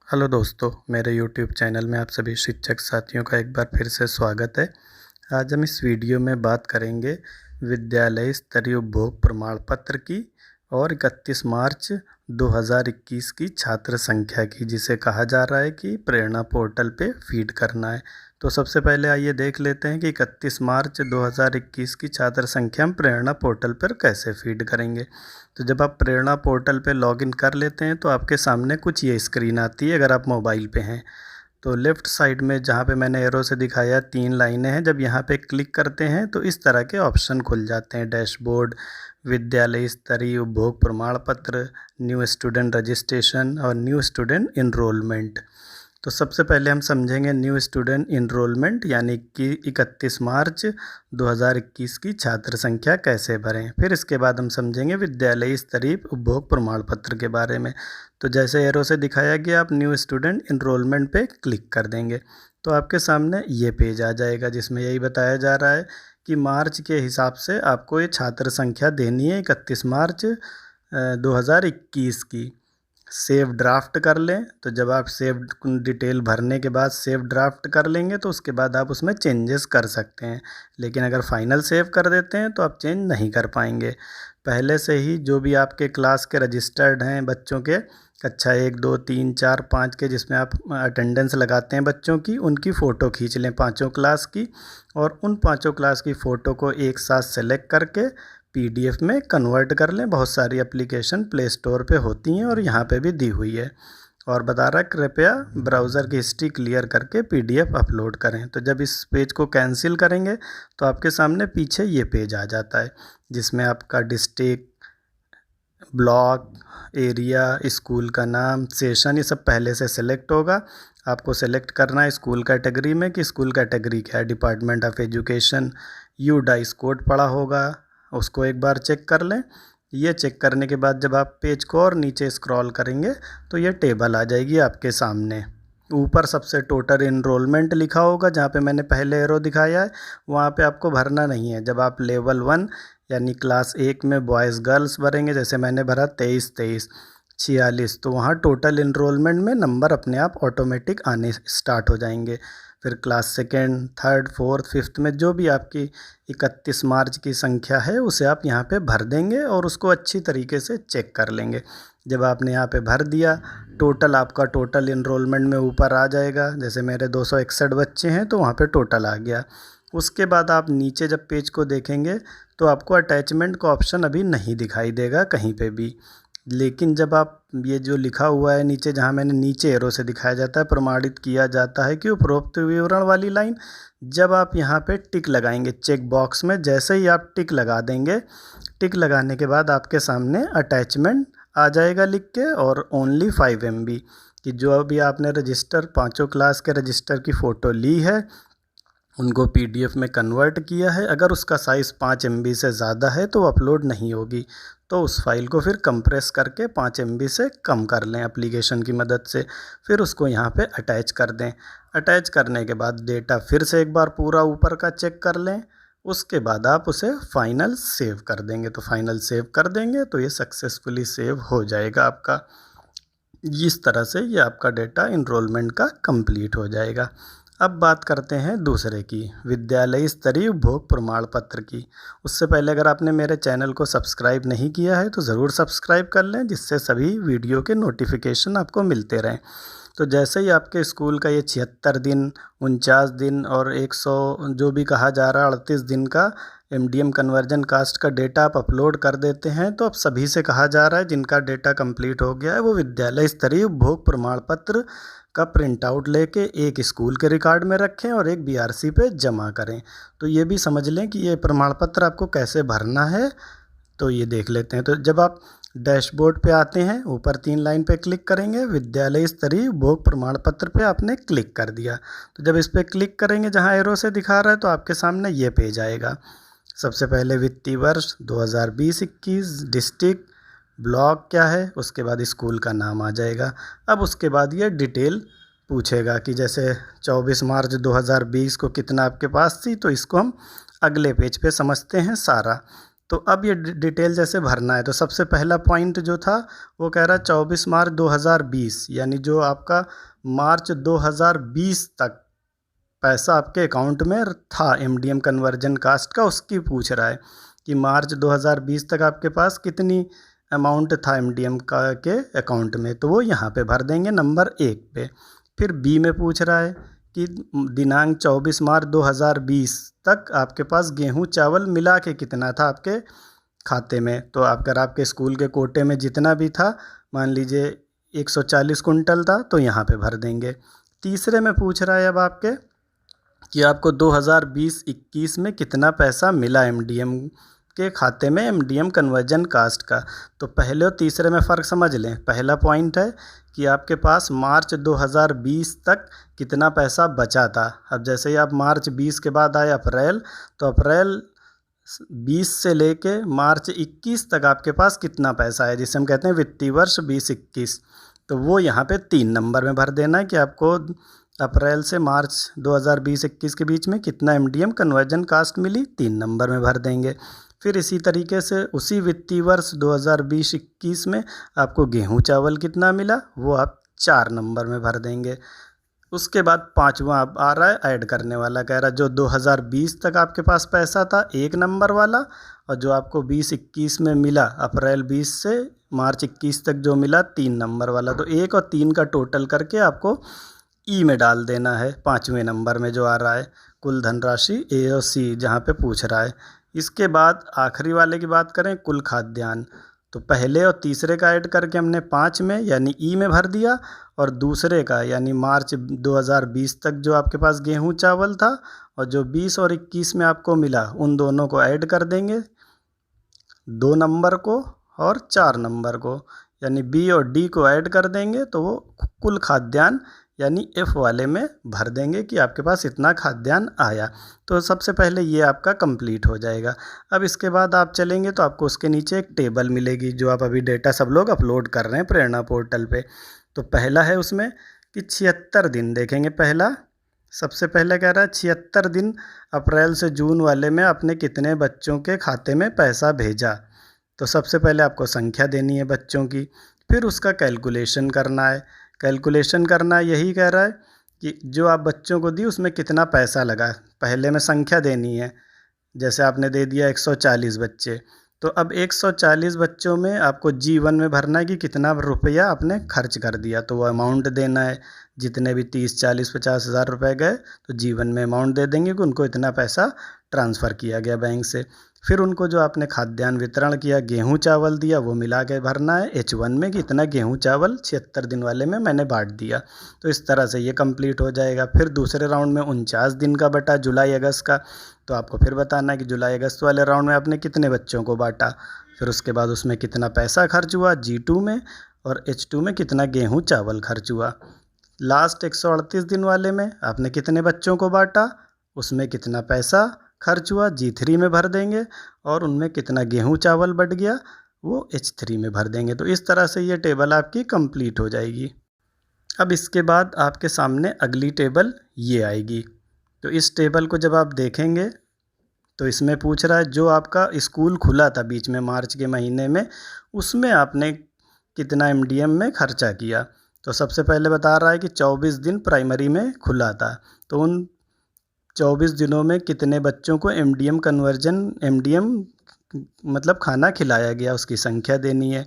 Hello दोस्तों, मेरे YouTube channel में आप सभी शिक्षक साथियों का एक बार फिर से स्वागत है। आज हम इस वीडियो में बात करेंगे विद्यालय स्तरीय उपभोग प्रमाण पत्र की और 31 मार्च 2021 की छात्र संख्या की, जिसे कहा जा रहा है कि प्रेरणा पोर्टल पे फीड करना है। तो सबसे पहले आइए देख लेते हैं कि 31 मार्च 2021 की छात्र संख्या हम प्रेरणा पोर्टल पर कैसे फीड करेंगे। तो जब आप प्रेरणा पोर्टल पे लॉगिन कर लेते हैं तो आपके सामने कुछ ये स्क्रीन आती है। अगर आप मोबाइल पे हैं तो लेफ़्ट साइड में जहाँ पे मैंने एरो से दिखाया 3 लाइनें हैं, जब यहाँ पे क्लिक करते हैं तो इस तरह के ऑप्शन खुल जाते हैं। डैशबोर्ड, विद्यालय स्तरीय उपभोग प्रमाण पत्र, न्यू स्टूडेंट रजिस्ट्रेशन और न्यू स्टूडेंट इनरोलमेंट। तो सबसे पहले हम समझेंगे न्यू स्टूडेंट इनरोलमेंट, यानी कि 31 मार्च 2021 की छात्र संख्या कैसे भरें। फिर इसके बाद हम समझेंगे विद्यालय स्तरीय उपभोग प्रमाण पत्र के बारे में। तो जैसे एरो से दिखाया गया, आप न्यू स्टूडेंट इनरोलमेंट पे क्लिक कर देंगे तो आपके सामने ये पेज आ जाएगा, जिसमें यही बताया जा रहा है कि मार्च के हिसाब से आपको ये छात्र संख्या देनी है 31 मार्च 2021 की। सेव ड्राफ्ट कर लें। तो जब आप सेव डिटेल भरने के बाद सेव ड्राफ्ट कर लेंगे तो उसके बाद आप उसमें चेंजेस कर सकते हैं, लेकिन अगर फाइनल सेव कर देते हैं तो आप चेंज नहीं कर पाएंगे। पहले से ही जो भी आपके क्लास के रजिस्टर्ड हैं बच्चों के, कक्षा 1, 2, 3, 4, 5 के, जिसमें आप अटेंडेंस लगाते हैं बच्चों की, उनकी फ़ोटो खींच लें 5 क्लास की, और उन 5 क्लास की फ़ोटो को एक साथ सेलेक्ट करके PDF में कन्वर्ट कर लें। बहुत सारी एप्लीकेशन प्ले स्टोर पे होती हैं और यहाँ पे भी दी हुई है। और बता रहा है कृपया ब्राउज़र की हिस्ट्री क्लियर करके PDF अपलोड करें। तो जब इस पेज को कैंसिल करेंगे तो आपके सामने पीछे ये पेज आ जाता है, जिसमें आपका डिस्ट्रिक्ट, ब्लॉक, एरिया, स्कूल का नाम, सेशन, ये सब पहले से सेलेक्ट होगा। आपको सेलेक्ट करना है स्कूल कैटेगरी में कि स्कूल कैटेगरी क्या है, department of education. Dice code पड़ा होगा, उसको एक बार चेक कर लें। ये चेक करने के बाद जब आप पेज को और नीचे स्क्रॉल करेंगे तो ये टेबल आ जाएगी आपके सामने। ऊपर सबसे टोटल इनरोलमेंट लिखा होगा, जहाँ पे मैंने पहले एरो दिखाया है वहाँ पे आपको भरना नहीं है। जब आप लेवल 1 यानी क्लास 1 में बॉयज़ गर्ल्स भरेंगे, जैसे मैंने भरा 23, 23, 46, तो वहाँ टोटल इनरोलमेंट में नंबर अपने आप ऑटोमेटिक आने स्टार्ट हो जाएंगे। फिर class 2nd, 3rd, 4th, 5th में जो भी आपकी 31 मार्च की संख्या है उसे आप यहाँ पे भर देंगे और उसको अच्छी तरीके से चेक कर लेंगे। जब आपने यहाँ पे भर दिया, टोटल आपका टोटल इनरोलमेंट में ऊपर आ जाएगा। जैसे मेरे 261 बच्चे हैं तो वहाँ पे टोटल आ गया। उसके बाद आप नीचे जब पेज को देखेंगे तो आपको अटैचमेंट का ऑप्शन अभी नहीं दिखाई देगा कहीं पे भी, लेकिन जब आप ये जो लिखा हुआ है नीचे, जहाँ मैंने नीचे एरो से दिखाया जाता है प्रमाणित किया जाता है कि उपरोक्त विवरण वाली लाइन, जब आप यहाँ पे टिक लगाएंगे चेक बॉक्स में, जैसे ही आप टिक लगा देंगे, टिक लगाने के बाद आपके सामने अटैचमेंट आ जाएगा लिख के, और ओनली 5 MB कि जो अभी आपने रजिस्टर 5 क्लास के रजिस्टर की फ़ोटो ली है उनको PDF में कन्वर्ट किया है, अगर उसका साइज़ 5 MB से ज़्यादा है तो अपलोड नहीं होगी। तो उस फाइल को फिर कंप्रेस करके 5 MB से कम कर लें एप्लीकेशन की मदद से, फिर उसको यहाँ पे अटैच कर दें। अटैच करने के बाद डेटा फिर से एक बार पूरा ऊपर का चेक कर लें, उसके बाद आप उसे फाइनल सेव कर देंगे। तो फाइनल सेव कर देंगे तो ये सक्सेसफुली सेव हो जाएगा आपका। इस तरह से ये आपका डेटा इनरोलमेंट का कंप्लीट हो जाएगा। अब बात करते हैं दूसरे की, विद्यालय स्तरीय उपभोग प्रमाण पत्र की। उससे पहले अगर आपने मेरे चैनल को सब्सक्राइब नहीं किया है तो ज़रूर सब्सक्राइब कर लें, जिससे सभी वीडियो के नोटिफिकेशन आपको मिलते रहें। तो जैसे ही आपके स्कूल का ये 76 दिन, 49 दिन और 100 जो भी कहा जा रहा है 38 दिन का MDM कन्वर्जन कास्ट का डेटा आप अपलोड कर देते हैं, तो अब सभी से कहा जा रहा है जिनका डेटा कंप्लीट हो गया है वो विद्यालय स्तरीय उपभोग प्रमाण पत्र का प्रिंट आउट लेके एक स्कूल के रिकॉर्ड में रखें और एक BRC पे जमा करें। तो ये भी समझ लें कि ये प्रमाण पत्र आपको कैसे भरना है, तो ये देख लेते हैं। तो जब आप डैशबोर्ड पे आते हैं, ऊपर 3 लाइन पे क्लिक करेंगे, विद्यालय स्तरीय उपभोग प्रमाण पत्र पे आपने क्लिक कर दिया। तो जब इस पर क्लिक करेंगे जहाँ एरो से दिखा रहा है तो आपके सामने ये पेज आएगा। सबसे पहले वित्तीय वर्ष 2020-21, डिस्ट्रिक्ट, ब्लॉक क्या है, उसके बाद स्कूल का नाम आ जाएगा। अब उसके बाद ये डिटेल पूछेगा कि जैसे 24 मार्च 2020 को कितना आपके पास थी, तो इसको हम अगले पेज पे समझते हैं सारा। तो अब ये डिटेल जैसे भरना है, तो सबसे पहला पॉइंट जो था वो कह रहा है 24 मार्च 2020, यानी जो आपका मार्च 2020 तक पैसा आपके अकाउंट में था एमडीएम कन्वर्जन कास्ट का, उसकी पूछ रहा है कि मार्च 2020 तक आपके पास कितनी अमाउंट था एमडीएम का के अकाउंट में, तो वो यहाँ पे भर देंगे नंबर 1 पे। फिर बी में पूछ रहा है कि दिनांक 24 मार्च 2020 तक आपके पास गेहूं चावल मिला के कितना था आपके खाते में, तो अगर आपके स्कूल के कोटे में जितना भी था, मान लीजिए 140 कुंटल था, तो यहाँ पे भर देंगे। तीसरे में पूछ रहा है अब आपके कि आपको 2020-21 में कितना पैसा मिला एमडीएम के खाते में एमडीएम कन्वर्जन कास्ट का। तो पहले और तीसरे में फ़र्क समझ लें। पहला पॉइंट है कि आपके पास मार्च 2020 तक कितना पैसा बचा था। अब जैसे ही आप मार्च 20 के बाद आए अप्रैल, तो अप्रैल 20 से लेके मार्च 21 तक आपके पास कितना पैसा है, जिसे हम कहते हैं वित्तीय वर्ष 20-21, तो वो यहाँ पे 3 नंबर में भर देना है कि आपको अप्रैल से मार्च 2020-21 के बीच में कितना एमडीएम कन्वर्जन कास्ट मिली, 3 नंबर में भर देंगे। फिर इसी तरीके से उसी वित्तीय वर्ष 2020-21 में आपको गेहूं चावल कितना मिला, वो आप 4 नंबर में भर देंगे। उसके बाद 5वां अब आ रहा है ऐड करने वाला, कह रहा है जो 2020 तक आपके पास पैसा था 1 नंबर वाला, और जो आपको 20-21 में मिला अप्रैल 20 से मार्च 21 तक जो मिला 3 नंबर वाला, तो 1 और 3 का टोटल करके आपको ई में डाल देना है 5वें नंबर में जो आ रहा है कुल धनराशि ए और सी जहाँ पे पूछ रहा है। इसके बाद आखिरी वाले की बात करें कुल खाद्यान्न, तो पहले और तीसरे का ऐड करके हमने 5 में यानी ई में भर दिया, और दूसरे का यानी मार्च 2020 तक जो आपके पास गेहूं चावल था और जो 20 और 21 में आपको मिला, उन दोनों को ऐड कर देंगे 2 नंबर को और 4 नंबर को, यानी बी और डी को ऐड कर देंगे, तो वो कुल खाद्यान्न यानी एफ वाले में भर देंगे कि आपके पास इतना खाद्यान्न आया। तो सबसे पहले ये आपका कंप्लीट हो जाएगा। अब इसके बाद आप चलेंगे तो आपको उसके नीचे एक टेबल मिलेगी, जो आप अभी डेटा सब लोग अपलोड कर रहे हैं प्रेरणा पोर्टल पे। तो पहला है उसमें कि 76 दिन देखेंगे। पहला सबसे पहले कह रहा है 76 दिन अप्रैल से जून वाले में आपने कितने बच्चों के खाते में पैसा भेजा। तो सबसे पहले आपको संख्या देनी है बच्चों की, फिर उसका कैलकुलेशन करना है। कैलकुलेशन करना यही कह रहा है कि जो आप बच्चों को दी उसमें कितना पैसा लगा। पहले में संख्या देनी है, जैसे आपने दे दिया 140 बच्चे, तो अब 140 बच्चों में आपको जीवन में भरना है कि कितना रुपया आपने खर्च कर दिया, तो वो अमाउंट देना है। जितने भी 30, 40, 50 हज़ार रुपये गए तो जीवन में अमाउंट दे देंगे कि उनको इतना पैसा ट्रांसफ़र किया गया बैंक से। फिर उनको जो आपने खाद्यान्न वितरण किया, गेहूं चावल दिया, वो मिला के भरना है H1 में कि इतना गेहूं चावल 76 दिन वाले में मैंने बांट दिया। तो इस तरह से ये कंप्लीट हो जाएगा। फिर दूसरे राउंड में 49 दिन का बटा जुलाई अगस्त का, तो आपको फिर बताना है कि जुलाई अगस्त वाले राउंड में आपने कितने बच्चों को बांटा। फिर उसके बाद उसमें कितना पैसा खर्च हुआ G2 में, और H2 में कितना गेहूँ चावल खर्च हुआ। लास्ट 138 दिन वाले में आपने कितने बच्चों को बांटा, उसमें कितना पैसा खर्च हुआ G3 में भर देंगे, और उनमें कितना गेहूं चावल बट गया वो H3 में भर देंगे। तो इस तरह से ये टेबल आपकी कंप्लीट हो जाएगी। अब इसके बाद आपके सामने अगली टेबल ये आएगी। तो इस टेबल को जब आप देखेंगे तो इसमें पूछ रहा है जो आपका स्कूल खुला था बीच में मार्च के महीने में, उसमें आपने कितना एमडीएम में खर्चा किया। तो सबसे पहले बता रहा है कि 24 दिन प्राइमरी में खुला था, तो उन 24 दिनों में कितने बच्चों को एमडीएम मतलब खाना खिलाया गया, उसकी संख्या देनी है।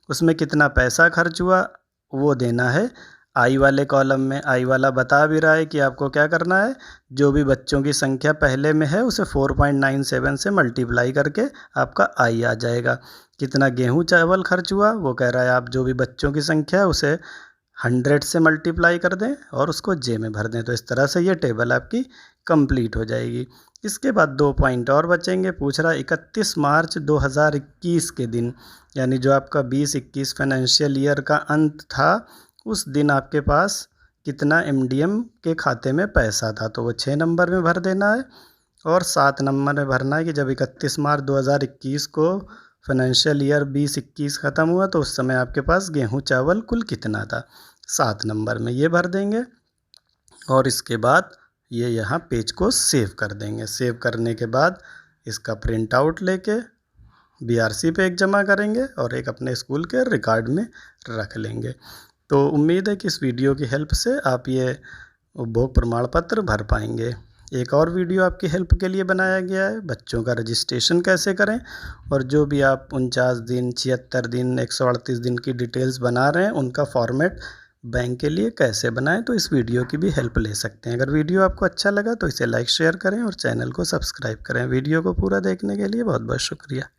उसमें कितना पैसा खर्च हुआ वो देना है आई वाले कॉलम में। आई वाला बता भी रहा है कि आपको क्या करना है, जो भी बच्चों की संख्या पहले में है उसे 4.97 से मल्टीप्लाई करके आपका आई आ जाएगा। कितना गेहूं चावल खर्च हुआ वो कह रहा है आप जो भी बच्चों की संख्या है उसे 100 से मल्टीप्लाई कर दें और उसको जे में भर दें। तो इस तरह से ये टेबल आपकी कंप्लीट हो जाएगी। इसके बाद 2 पॉइंट और बचेंगे। पूछ रहा है 31 मार्च 2021 के दिन, यानी जो आपका 20-21 फाइनेंशियल ईयर का अंत था, उस दिन आपके पास कितना एमडीएम के खाते में पैसा था। तो वो 6 नंबर में भर देना है, और 7 नंबर में भरना है कि जब 31 मार्च 2021 को फाइनेंशियल ईयर 20-21 ख़त्म हुआ तो उस समय आपके पास गेहूं चावल कुल कितना था। 7 नंबर में ये भर देंगे, और इसके बाद ये यहाँ पेज को सेव कर देंगे। सेव करने के बाद इसका प्रिंट आउट लेके BRC पे एक जमा करेंगे और एक अपने स्कूल के रिकॉर्ड में रख लेंगे। तो उम्मीद है कि इस वीडियो की हेल्प से आप ये उपभोग प्रमाण पत्र भर पाएंगे। एक और वीडियो आपकी हेल्प के लिए बनाया गया है, बच्चों का रजिस्ट्रेशन कैसे करें, और जो भी आप 49 दिन, 76 दिन, 138 दिन की डिटेल्स बना रहे हैं उनका फॉर्मेट बैंक के लिए कैसे बनाएं, तो इस वीडियो की भी हेल्प ले सकते हैं। अगर वीडियो आपको अच्छा लगा तो इसे लाइक शेयर करें और चैनल को सब्सक्राइब करें। वीडियो को पूरा देखने के लिए बहुत बहुत शुक्रिया।